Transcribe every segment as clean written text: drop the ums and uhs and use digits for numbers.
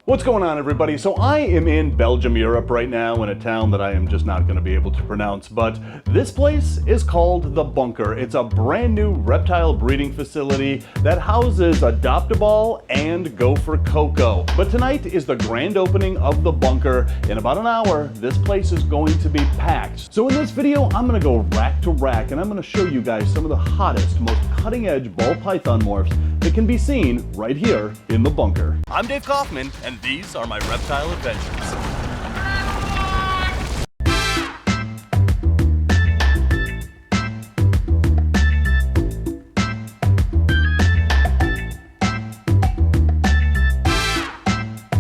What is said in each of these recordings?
What's going on, everybody? So I am in Belgium, Europe right now in a town that I am just not going to be able to pronounce, but this place is called The Bunker. It's a brand new reptile breeding facility that houses Adopt-A-Ball and Gopher Coco. But tonight is the grand opening of The Bunker. In about an hour, this place is going to be packed. So in this video, I'm going to go rack to rack and I'm going to show you guys some of the hottest, most cutting-edge ball python morphs that can be seen right here in The Bunker. I'm Dave Kaufman, and these are my reptile adventures.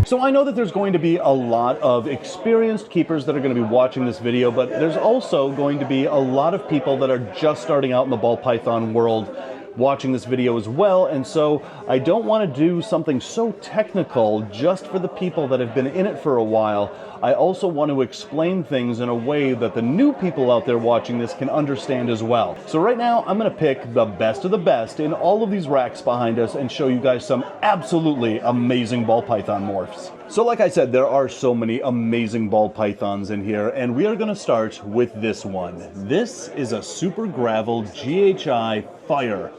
So I know that there's going to be a lot of experienced keepers that are going to be watching this video, but there's also going to be a lot of people that are just starting out in the ball python world watching this video as well, and so I don't want to do something so technical just for the people that have been in it for a while. I also want to explain things in a way that the new people out there watching this can understand as well. So right now I'm going to pick the best of the best in all of these racks behind us and show you guys some absolutely amazing ball python morphs. So like I said, there are so many amazing ball pythons in here, and we are going to start with this one. This is a super gravel GHI Fire.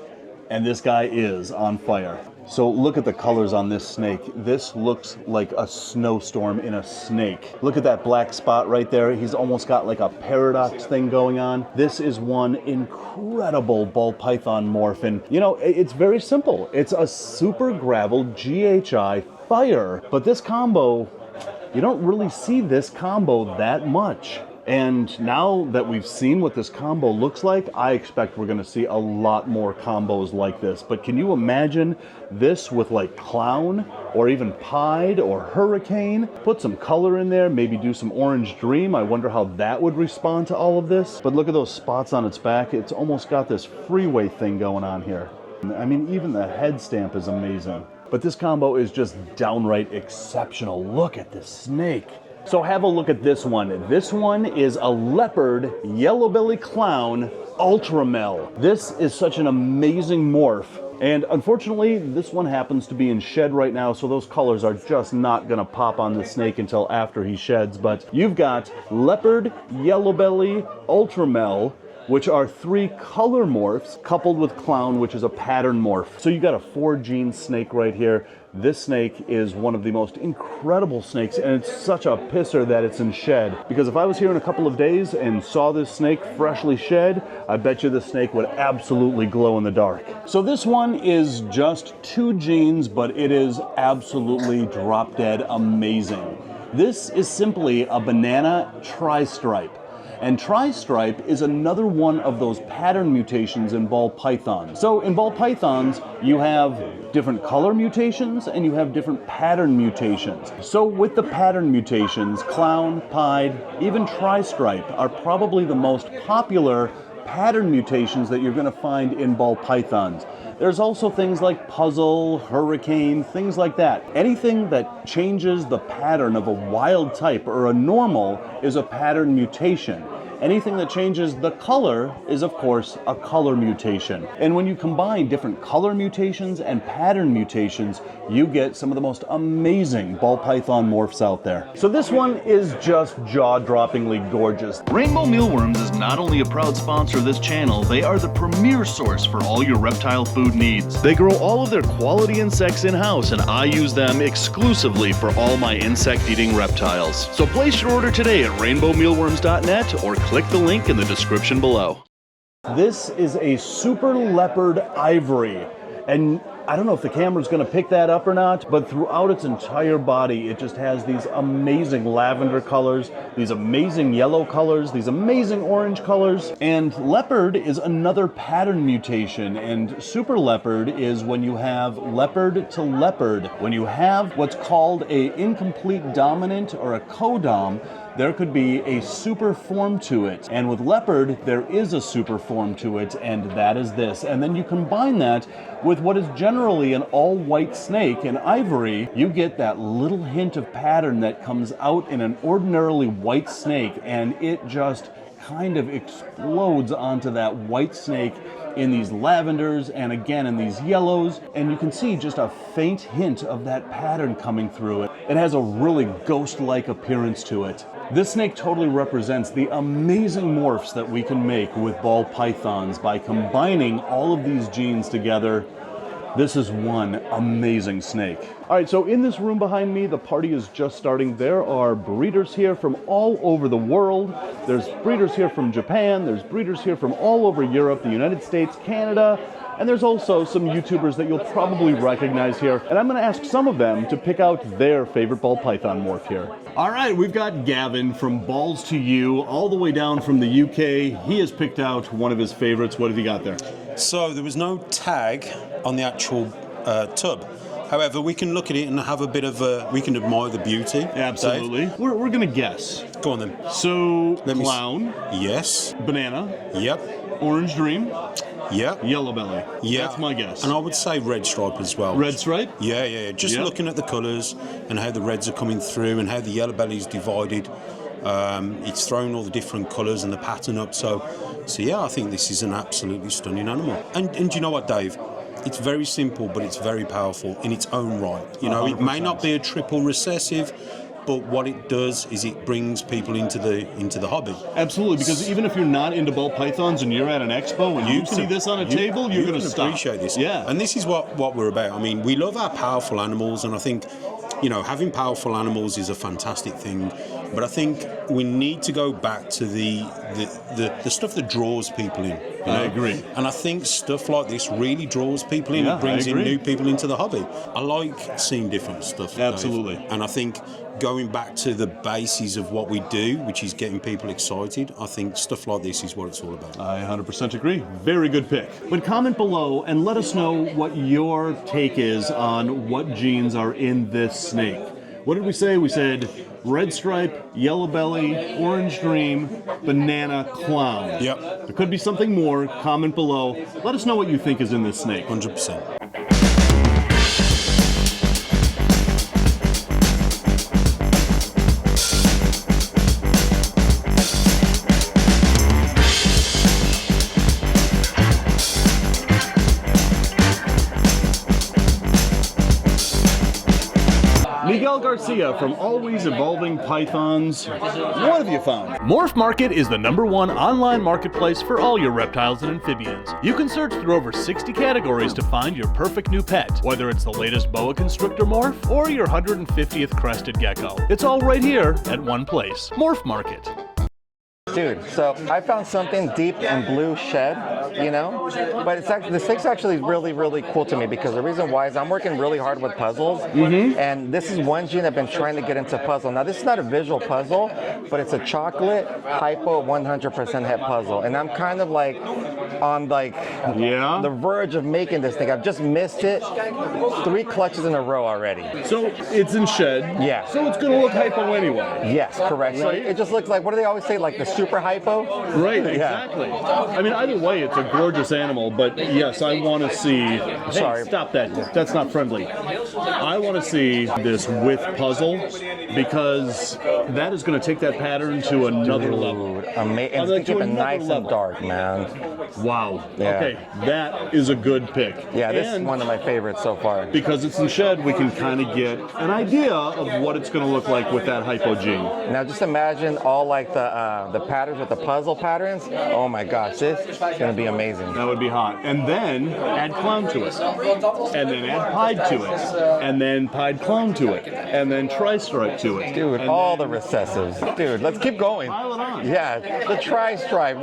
And this guy is on fire. So look at the colors on this snake. This looks like a snowstorm in a snake. Look at that black spot right there. He's almost got like a paradox thing going on. This is one incredible ball python morph. And you know, it's very simple. It's a super gravel GHI Fire. But this combo, you don't really see this combo that much. And now that we've seen what this combo looks like, I expect we're going to see a lot more combos like this. But can you imagine this with like clown or even pied or hurricane? Put some color in there, maybe do some orange dream. I wonder how that would respond to all of this. But look at those spots on its back. It's almost got this freeway thing going on here. I mean, even the head stamp is amazing. But this combo is just downright exceptional. Look at this snake. So have a look at this one. This one is a leopard yellow belly clown ultramel. This is such an amazing morph. And unfortunately, this one happens to be in shed right now, so those colors are just not gonna pop on the snake until after he sheds. But you've got leopard yellow belly ultramel, which are 3 color morphs coupled with clown, which is a pattern morph. So you got a 4-gene snake right here. This snake is one of the most incredible snakes, and it's such a pisser that it's in shed. Because if I was here in a couple of days and saw this snake freshly shed, I bet you this snake would absolutely glow in the dark. So this one is just 2 genes, but it is absolutely drop dead amazing. This is simply a banana tri-stripe. And tri-stripe is another one of those pattern mutations in ball pythons. So in ball pythons, you have different color mutations and you have different pattern mutations. So with the pattern mutations, clown, pied, even tri-stripe are probably the most popular pattern mutations that you're going to find in ball pythons. There's also things like puzzle, hurricane, things like that. Anything that changes the pattern of a wild type or a normal is a pattern mutation. Anything that changes the color is, of course, a color mutation. And when you combine different color mutations and pattern mutations, you get some of the most amazing ball python morphs out there. So this one is just jaw-droppingly gorgeous. Rainbow Mealworms is not only a proud sponsor of this channel, they are the premier source for all your reptile food needs. They grow all of their quality insects in-house, and I use them exclusively for all my insect-eating reptiles. So place your order today at rainbowmealworms.net or click the link in the description below. This is a super leopard ivory, and I don't know if the camera's going to pick that up or not, but throughout its entire body, it just has these amazing lavender colors, these amazing yellow colors, these amazing orange colors. And leopard is another pattern mutation, and super leopard is when you have leopard to leopard. When you have what's called a incomplete dominant or a codom, there could be a super form to it. And with leopard, there is a super form to it, and that is this. And then you combine that with what is generally an all-white snake, an ivory, you get that little hint of pattern that comes out in an ordinarily white snake, and it just kind of explodes onto that white snake in these lavenders and again in these yellows, and you can see just a faint hint of that pattern coming through it. It has a really ghost-like appearance to it. This snake totally represents the amazing morphs that we can make with ball pythons by combining all of these genes together. This is one amazing snake. All right, so in this room behind me, the party is just starting. There are breeders here from all over the world. There's breeders here from Japan. There's breeders here from all over Europe, the United States, Canada, and there's also some YouTubers that you'll probably recognize here. And I'm gonna ask some of them to pick out their favorite ball python morph here. All right, we've got Gavin from Balls to You, all the way down from the UK. He has picked out one of his favorites. What have you got there? So there was no tag on the actual tub. However, we can look at it and have a bit of we can admire the beauty. Absolutely. We're gonna guess. Go on then. So, clown. Yes. Banana. Yep. Orange Dream. Yep. Yellow belly. Yeah. That's my guess. And I would say red stripe as well. Red stripe? Yeah. Just looking at the colours and how the reds are coming through and how the yellow belly is divided. It's throwing all the different colours and the pattern up. So yeah, I think this is an absolutely stunning animal. And you know what, Dave? It's very simple, but it's very powerful in its own right. You know, 100%. It may not be a triple recessive, but what it does is it brings people into the hobby. Absolutely, because even if you're not into ball pythons and you're at an expo and you see this on a table, you're going to stop. Appreciate this. Yeah. And this is what we're about. I mean, we love our powerful animals, and I think, you know, having powerful animals is a fantastic thing. But I think we need to go back to the stuff that draws people in. You know? I agree. And I think stuff like this really draws people in. Yeah, it brings in new people into the hobby. I like seeing different stuff. Absolutely. Dave. And I think going back to the basis of what we do, which is getting people excited, I think stuff like this is what it's all about. I 100% agree. Very good pick. But comment below and let us know what your take is on what genes are in this snake. What did we say? We said red stripe, yellow belly, orange dream, banana, clown. Yep. There could be something more. Comment below. Let us know what you think is in this snake. 100%. Miguel Garcia from Always Evolving Pythons. What have you found? Morph Market is the #1 online marketplace for all your reptiles and amphibians. You can search through over 60 categories to find your perfect new pet, whether it's the latest boa constrictor morph or your 150th crested gecko. It's all right here at one place. Morph Market. Dude, so I found something deep and blue shed, you know, but it's actually, the snake's actually really, really cool to me because the reason why is I'm working really hard with puzzles, and this is one gene I've been trying to get into puzzle. Now, this is not a visual puzzle, but it's a chocolate hypo 100% het puzzle, and I'm kind of like on the verge of making this thing. I've just missed it 3 clutches in a row already. So it's in shed. Yeah. So it's going to look hypo anyway. Yes, correct. So it just looks like, what do they always say, like the super hypo? Right, exactly. I mean, either way, it's a gorgeous animal, but yes, I want to see... Sorry. Stop that. That's not friendly. I want to see this with puzzle because that is going to take that pattern to another level. Amazing. And keep it nice and dark, man. Wow. Yeah. Okay, that is a good pick. Yeah, this is one of my favorites so far. Because it's in shed, we can kind of get an idea of what it's going to look like with that hypo gene. Now, just imagine all like the patterns with the puzzle patterns. Oh my gosh, this is going to be amazing. That would be hot. And then add clown to it. And then add pied to it. And then pied clown to it. And then tri-stripe to it. Dude, and all the recessives. Dude, let's keep going. Pile it on. Yeah, the tri-stripe.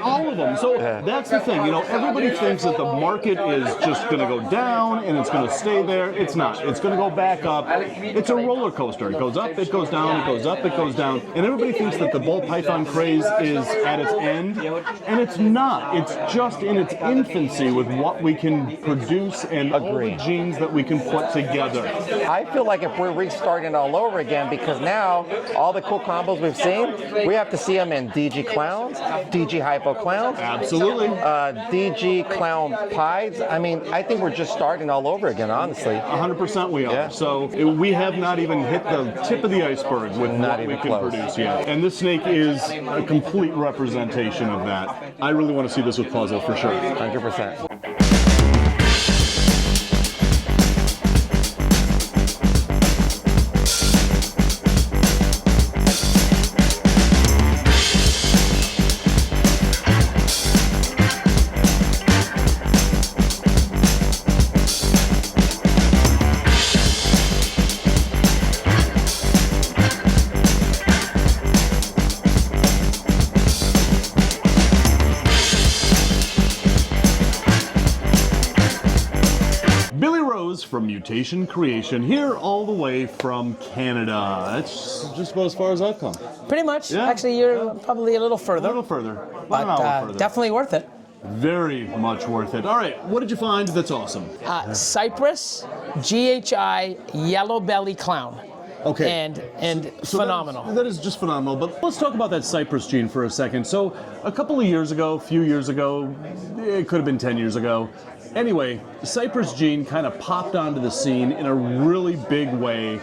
All of them. So that's the thing. You know, everybody thinks that the market is just going to go down and it's going to stay there. It's not. It's going to go back up. It's a roller coaster. It goes up, it goes down, it goes up, it goes down. And everybody thinks that the ball python craze is at its end, and it's not. It's just in its infancy with what we can produce and all the genes that we can put together. I feel like if we're restarting all over again, because now all the cool combos we've seen, we have to see them in DG clowns, DG hypo clowns, absolutely, DG clown pies. I mean, I think we're just starting all over again, honestly. 100% we are. Yeah. So we have not even hit the tip of the iceberg with what we can produce yet. And this snake is a complete representation of that. I really want to see this with puzzle for sure. 100%. From Mutation Creation, here all the way from Canada. That's just about as far as I've come. Pretty much. Yeah. Actually, you're probably a little further. A little further. About But an hour further. definitely worth it. Very much worth it. All right, what did you find that's awesome? Cypress, GHI, yellow belly clown. Okay. And So phenomenal. That is just phenomenal. But let's talk about that cypress gene for a second. So a couple of years ago, a few years ago, it could have been 10 years ago. Anyway, the cypress gene kind of popped onto the scene in a really big way,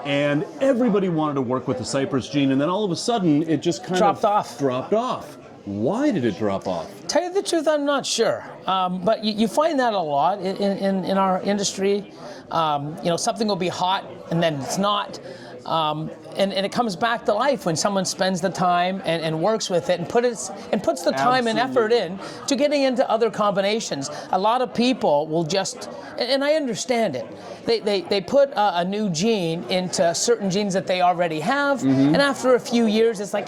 and everybody wanted to work with the cypress gene, and then all of a sudden it just kind Dropped of off. dropped off. Why did it drop off? Tell you the truth, I'm not sure. But you find that a lot in our industry. Something will be hot and then it's not. And it comes back to life when someone spends the time and works with it and puts the time and effort in to getting into other combinations. A lot of people will just, and I understand it, they put a new gene into certain genes that they already have, and after a few years it's like,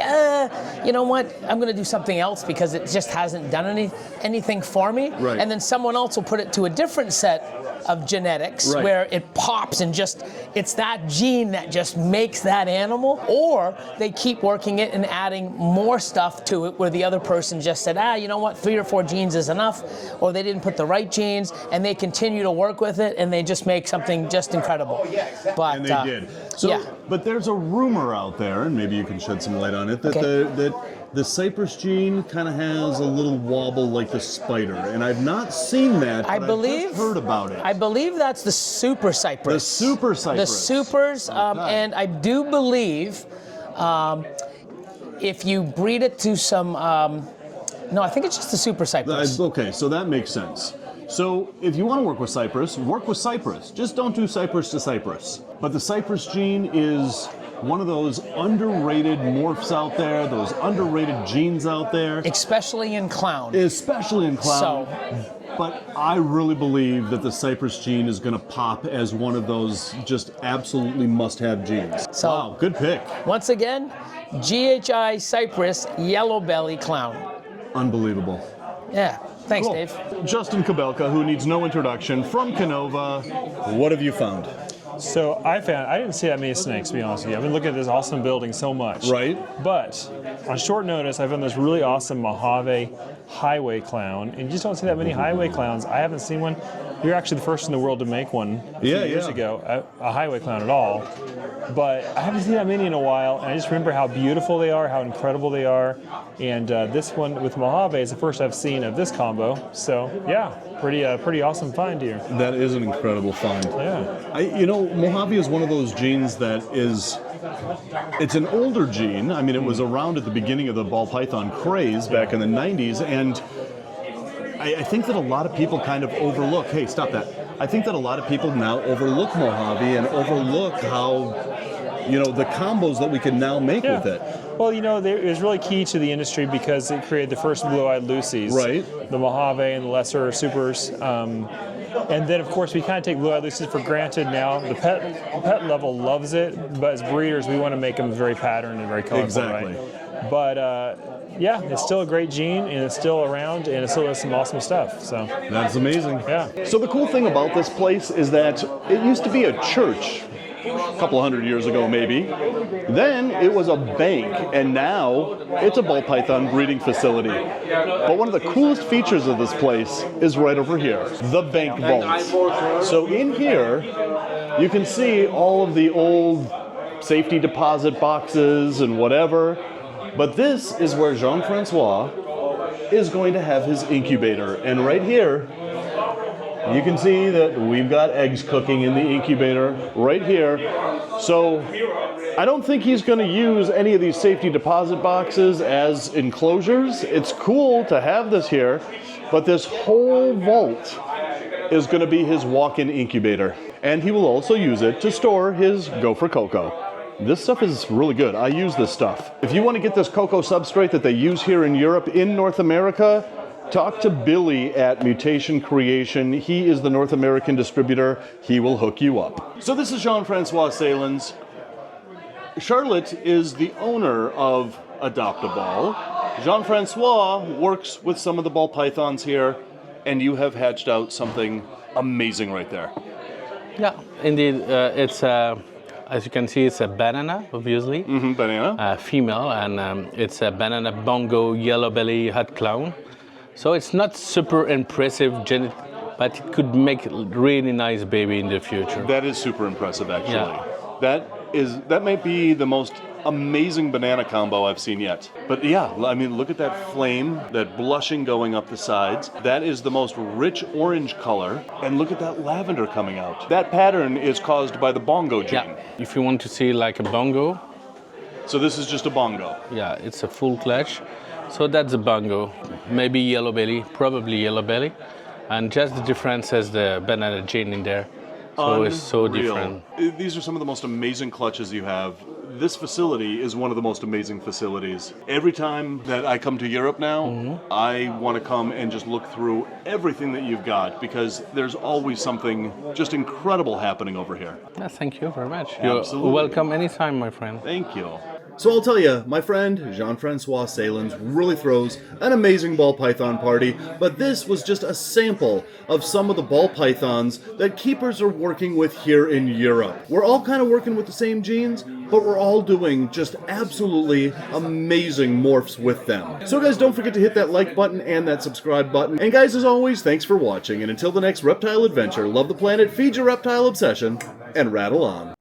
you know what, I'm going to do something else because it just hasn't done anything for me. Right. And then someone else will put it to a different set of genetics where it pops and just, it's that gene that just makes that animal, or they keep working it and adding more stuff to it where the other person just said, you know what, 3 or 4 genes is enough, or they didn't put the right genes, and they continue to work with it and they just make something just incredible. But, And they did. So, yeah. But there's a rumor out there, and maybe you can shed some light on it, that the cypress gene kind of has a little wobble like the spider, and I've not seen that, but I've just heard about it. I believe that's the super cypress. The super cypress. The supers, and I do believe if you breed it to some, no, I think it's just the super cypress. Okay, so that makes sense. So if you want to work with cypress, work with cypress. Just don't do cypress to cypress. But the cypress gene is one of those underrated morphs out there, those underrated genes out there. Especially in clown. Especially in clown. But I really believe that the cypress gene is going to pop as one of those just absolutely must-have genes. So, wow, good pick. Once again, GHI cypress yellow belly clown. Unbelievable. Yeah. Thanks, Cool. Dave. Justin Kabelka, who needs no introduction, from Canova. What have you found? So I didn't see that many snakes, to be honest with you. I've been looking at this awesome building so much. Right. But on short notice, I found this really awesome Mojave highway clown. And you just don't see that many highway clowns. I haven't seen one. You're actually the first in the world to make one a few years ago, a highway clown at all. But I haven't seen that many in a while, and I just remember how beautiful they are, how incredible they are. And this one with Mojave is the first I've seen of this combo. So yeah, pretty awesome find here. That is an incredible find. Yeah. Mojave is one of those genes that is, it's an older gene. I mean, it was around at the beginning of the ball python craze back in the 90s, and I think that a lot of people kind of overlook, hey, stop that. I think that a lot of people now overlook Mojave and overlook how, the combos that we can now make with it. Well, it was really key to the industry because it created the first blue-eyed Lucies. Right. The Mojave and the lesser supers. And then, of course, we kind of take blue-eyed Lucies for granted now. The pet level loves it, but as breeders, we want to make them very patterned and very colorful. Exactly. Right? But, yeah, it's still a great gene, and it's still around, and it still does some awesome stuff. So that's amazing. Yeah. So the cool thing about this place is that it used to be a church a couple hundred years ago, maybe. Then it was a bank, and now it's a ball python breeding facility. But one of the coolest features of this place is right over here, the bank vault. So in here, you can see all of the old safety deposit boxes and whatever. But this is where Jean-Francois is going to have his incubator. And right here you can see that we've got eggs cooking in the incubator right here. So I don't think he's going to use any of these safety deposit boxes as enclosures. It's cool to have this here, but this whole vault is going to be his walk-in incubator. And he will also use it to store his gopher cocoa. This stuff is really good. I use this stuff. If you want to get this cocoa substrate that they use here in Europe, in North America, talk to Billy at Mutation Creation. He is the North American distributor. He will hook you up. So this is Jean-Francois Salins. Charlotte is the owner of Adopt a Ball. Jean-Francois works with some of the ball pythons here, and you have hatched out something amazing right there. Yeah, indeed. It's as you can see, it's a banana, obviously. Banana. Female, and it's a banana bongo yellow belly hot clown. So it's not super impressive, but it could make a really nice baby in the future. That is super impressive, actually. Yeah. That might be the most amazing banana combo I've seen yet. But yeah, I mean, look at that flame, that blushing going up the sides. That is the most rich orange color. And look at that lavender coming out. That pattern is caused by the bongo gene. Yeah. If you want to see like a bongo. So this is just a bongo. Yeah, it's a full clutch. So that's a bongo. Maybe yellow belly, probably yellow belly. And just the difference is the banana gene in there. So it's so different. These are some of the most amazing clutches you have. This facility is one of the most amazing facilities. Every time that I come to Europe now, I want to come and just look through everything that you've got, because there's always something just incredible happening over here. Yeah, thank you very much. Absolutely. You're welcome anytime, my friend. Thank you. So I'll tell you, my friend Jean-Francois Salins really throws an amazing ball python party, but this was just a sample of some of the ball pythons that keepers are working with here in Europe. We're all kind of working with the same genes, but we're all doing just absolutely amazing morphs with them. So guys, don't forget to hit that like button and that subscribe button. And guys, as always, thanks for watching, and until the next reptile adventure, love the planet, feed your reptile obsession, and rattle on.